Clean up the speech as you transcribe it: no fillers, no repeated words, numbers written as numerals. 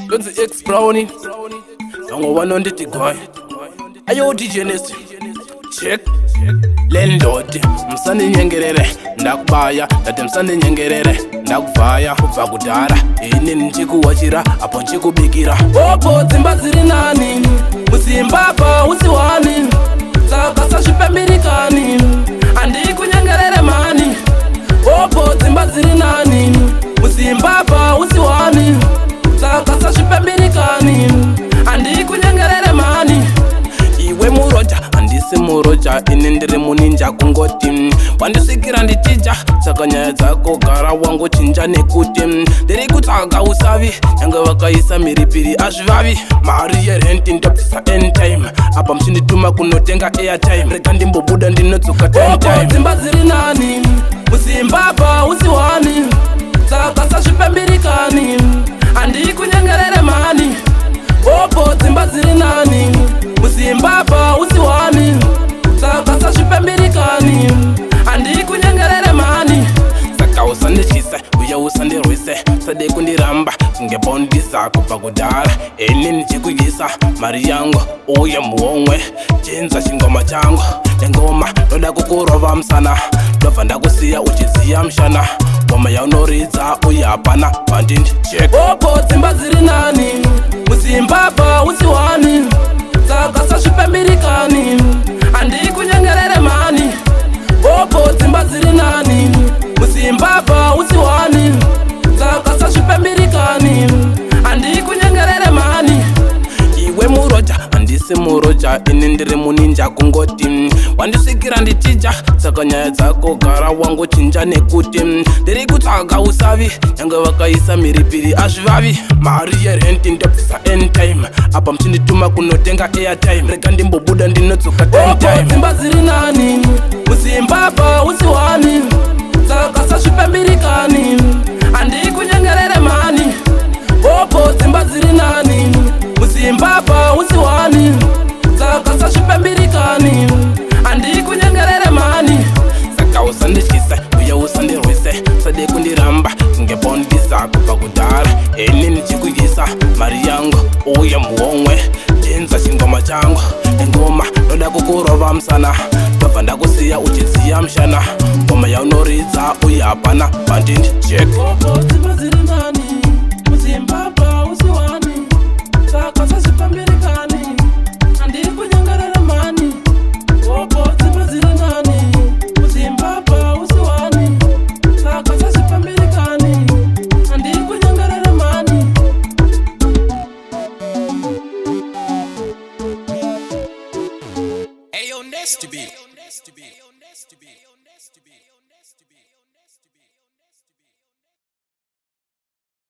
Lonzi X Brownie Nongo wanonditi goy Ayo DJ Nest Check Lendoti Msani nyengerere Ndakubaya Dati msani nyengerere Ndakuvaya Kuva kudara Ini nchiku wachira Apo nchiku bikira Opo zimba ziri nani Musimbapa usiwani Zakasa shipembirikani Andi kunyengerere mani Opo zimba ziri nani Musimbapa usiwani Zakasa shipembirikani Andi kunyengerere mani Iwe muroja andisi muroja inendere muninja kungoti Wandisikira nditija saka nyaya dzako gara wangu chinja nekuti Ndiri kutsaga usavi nyanga wakaisa miripiri azvivavi Mari yerenti ndapisa end-time Apa mchindituma kunotenga airtime Rega ndimbobuda ndinotsuka time Opo dzimba ziri nani Musimbapa usiwani Zakasa shipembirikani Andi kunyengerere mani Opo dzimba ziri nani Musimbapa usiwani Zakasa shipembirikani Andi kunyengerere mani Saka usandishise uya usandirwise Sade kundiramba singebondisa kupa kudara Eni nichikuyisa mari yangu uya muomwe Chinza chingoma changu Nengoma noda kukurova msana Dova ndakusiya uchiziya mshana Wama yaunoridza uyapana Bandindi check Opo dzimba ziri nani Musimbapa usiwani Zakasa shipembirikani Andi kunyengerere mani Opo dzimba ziri nani Musimbapa usiwani Zakasa shipembirikani Andi kunyengerere mani Iwe muroja andisi muroja inendere muninja kungoti Wandisikira nditija saka nyaya dzako gara wangu chinja nekuti Ndiri kutsaga usavi nyanga wakaisa miripiri azvivavi Mari yerenti ndapisa end-time Apa mchindituma kunotenga airtime Rega ndimbobuda ndinotsuka time Opo dzimba ziri nani Musimbapa usiwani Zakasa shipembirikani Andi kunyengerere mani Opo dzimba ziri nani Musimbapa usiwani Zakasa shipembirikani Andi kunyengerere mani Saka usandishise uya usandirwise Sade kundiramba singebondisa kupa kudara Eni nichikuyisa mari yangu uya muomwe Chinza chingoma changu Engoma noda kukurova msana Dova ndakusiya uchiziya mshana Wama yaunoridza uyapana Bandindi check Opo dzimba ziri nani Musimbapa usiwani Zakasa shipembirikani Andi kunyengerere mani Opo dzimba ziri nani Musimbapa usiwani Zakasa shipembirikani Andi kunyengerere mani Ayo Nest to be.